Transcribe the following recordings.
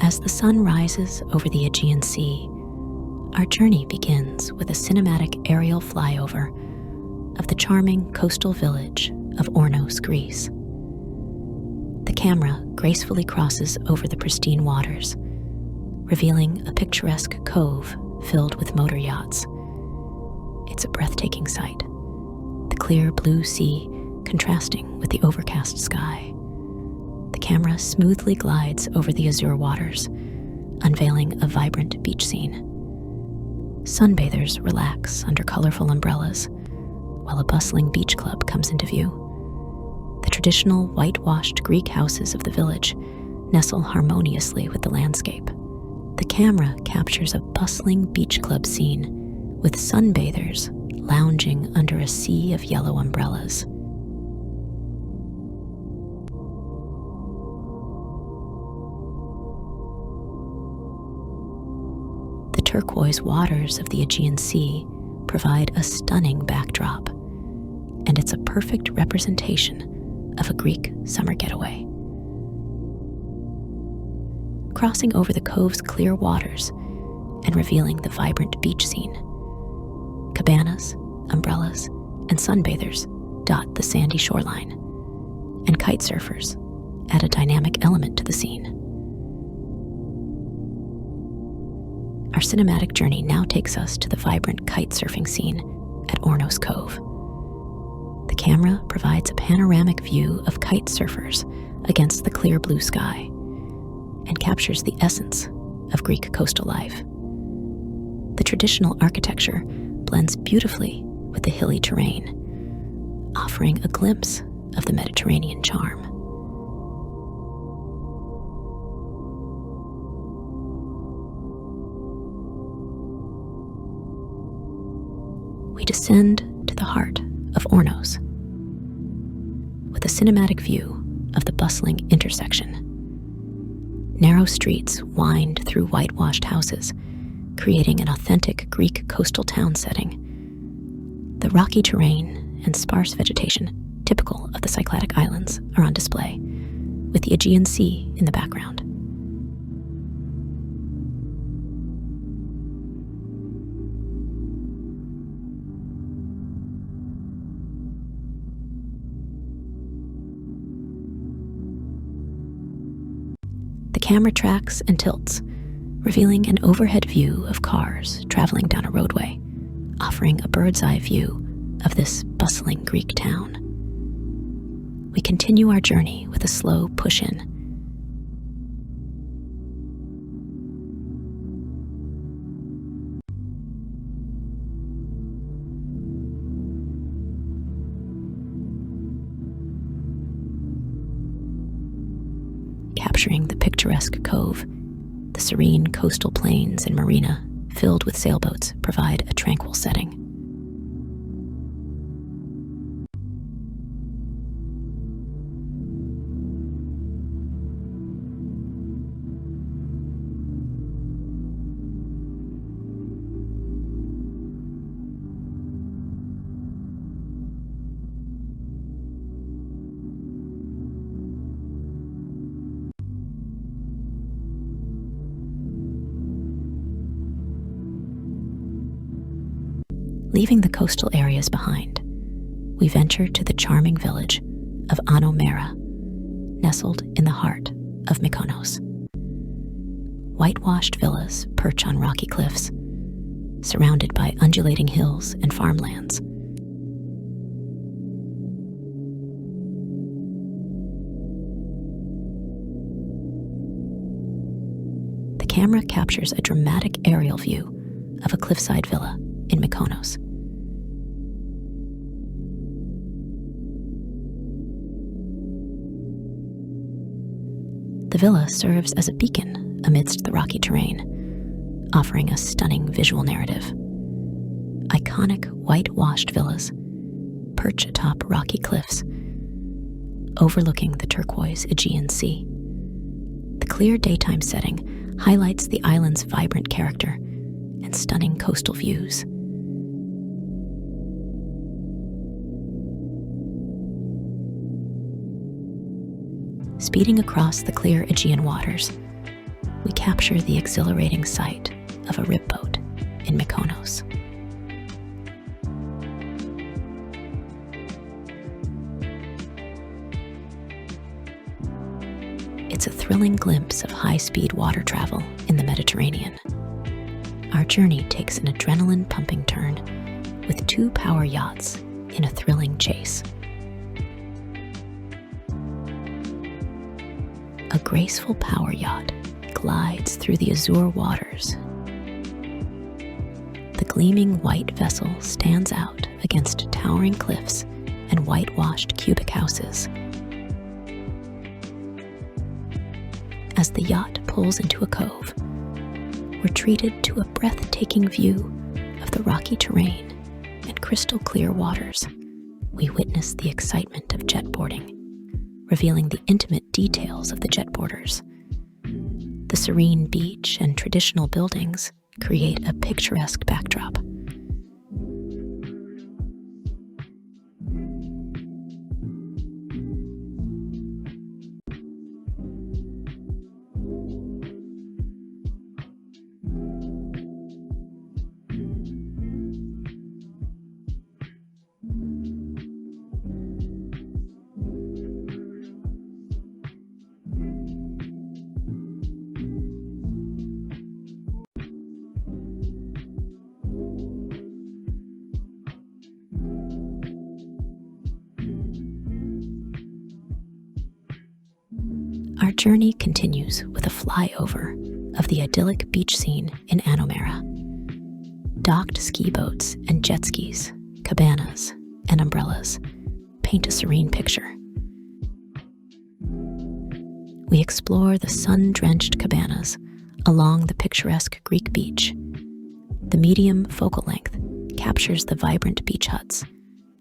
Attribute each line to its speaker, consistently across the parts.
Speaker 1: As the sun rises over the Aegean Sea, our journey begins with a cinematic aerial flyover of the charming coastal village of Ornos, Greece. The camera gracefully crosses over the pristine waters, revealing a picturesque cove filled with motor yachts. It's a breathtaking sight, the clear blue sea contrasting with the overcast sky. The camera smoothly glides over the azure waters, unveiling a vibrant beach scene. Sunbathers relax under colorful umbrellas, while a bustling beach club comes into view. The traditional whitewashed Greek houses of the village nestle harmoniously with the landscape. The camera captures a bustling beach club scene with sunbathers lounging under a sea of yellow umbrellas. The turquoise waters of the Aegean Sea provide a stunning backdrop, and it's a perfect representation of a Greek summer getaway. Crossing over the cove's clear waters and revealing the vibrant beach scene, cabanas, umbrellas, and sunbathers dot the sandy shoreline, and kite surfers add a dynamic element to the scene. Our cinematic journey now takes us to the vibrant kite surfing scene at Ornos Cove. The camera provides a panoramic view of kite surfers against the clear blue sky and captures the essence of Greek coastal life. The traditional architecture blends beautifully with the hilly terrain, offering a glimpse of the Mediterranean charm. We descend to the heart of Ornos with a cinematic view of the bustling intersection. Narrow streets wind through whitewashed houses, creating an authentic Greek coastal town setting. The rocky terrain and sparse vegetation, typical of the Cycladic Islands, are on display, with the Aegean Sea in the background. The camera tracks and tilts, revealing an overhead view of cars traveling down a roadway, offering a bird's-eye view of this bustling Greek town. We continue our journey with a slow push-in. Capturing the picturesque cove, the serene coastal plains and marina filled with sailboats provide a tranquil setting. Leaving the coastal areas behind, we venture to the charming village of Anomera, nestled in the heart of Mykonos. Whitewashed villas perch on rocky cliffs, surrounded by undulating hills and farmlands. The camera captures a dramatic aerial view of a cliffside villa in Mykonos. The villa serves as a beacon amidst the rocky terrain, offering a stunning visual narrative. Iconic whitewashed villas perch atop rocky cliffs, overlooking the turquoise Aegean Sea. The clear daytime setting highlights the island's vibrant character and stunning coastal views. Speeding across the clear Aegean waters, we capture the exhilarating sight of a ribboat in Mykonos. It's a thrilling glimpse of high-speed water travel in the Mediterranean. Our journey takes an adrenaline-pumping turn with 2 power yachts in a thrilling chase. A graceful power yacht glides through the azure waters. The gleaming white vessel stands out against towering cliffs and whitewashed cubic houses. As the yacht pulls into a cove, we're treated to a breathtaking view of the rocky terrain and crystal clear waters. We witness the excitement of jetboarding, revealing the intimate details of the jetboarders. The serene beach and traditional buildings create a picturesque backdrop. Our journey continues with a flyover of the idyllic beach scene in Anomera. Docked ski boats and jet skis, cabanas, and umbrellas paint a serene picture. We explore the sun-drenched cabanas along the picturesque Greek beach. The medium focal length captures the vibrant beach huts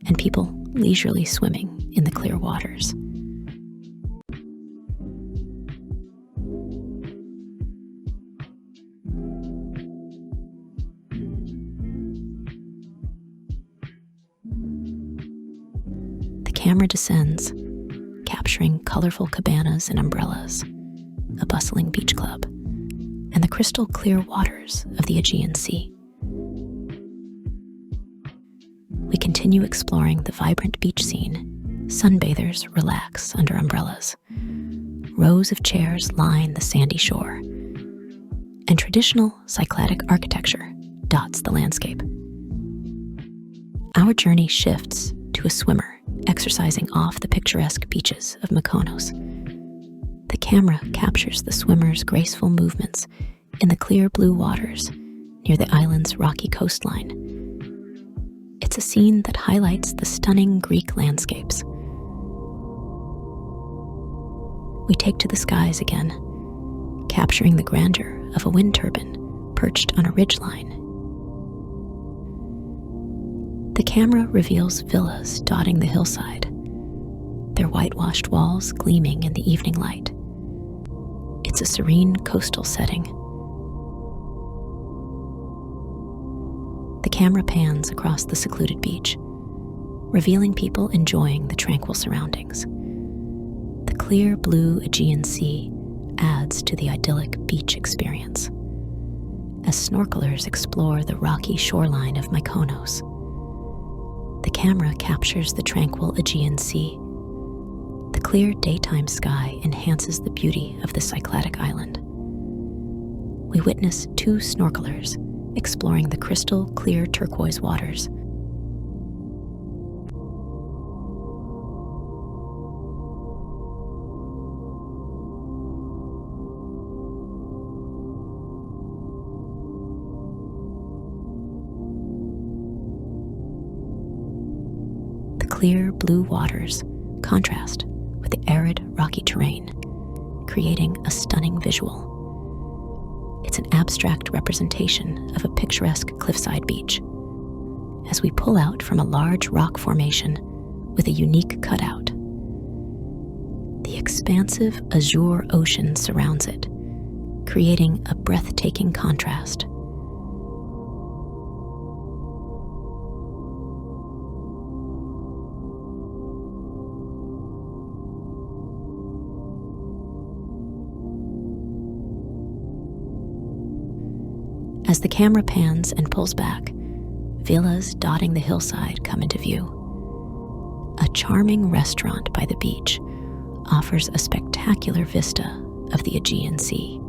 Speaker 1: and people leisurely swimming in the clear waters. The camera descends, capturing colorful cabanas and umbrellas, a bustling beach club, and the crystal clear waters of the Aegean Sea. We continue exploring the vibrant beach scene. Sunbathers relax under umbrellas. Rows of chairs line the sandy shore, and traditional Cycladic architecture dots the landscape. Our journey shifts to a swimmer exercising off the picturesque beaches of Mykonos. The camera captures the swimmer's graceful movements in the clear blue waters near the island's rocky coastline. It's a scene that highlights the stunning Greek landscapes. We take to the skies again, capturing the grandeur of a wind turbine perched on a ridgeline. The camera reveals villas dotting the hillside, their whitewashed walls gleaming in the evening light. It's a serene coastal setting. The camera pans across the secluded beach, revealing people enjoying the tranquil surroundings. The clear blue Aegean Sea adds to the idyllic beach experience. As snorkelers explore the rocky shoreline of Mykonos, the camera captures the tranquil Aegean Sea. The clear daytime sky enhances the beauty of the Cycladic island. We witness 2 snorkelers exploring the crystal clear turquoise waters. The clear blue waters contrast with the arid rocky terrain, creating a stunning visual. It's an abstract representation of a picturesque cliffside beach. As we pull out from a large rock formation with a unique cutout, the expansive azure ocean surrounds it, creating a breathtaking contrast. As the camera pans and pulls back, villas dotting the hillside come into view. A charming restaurant by the beach offers a spectacular vista of the Aegean Sea.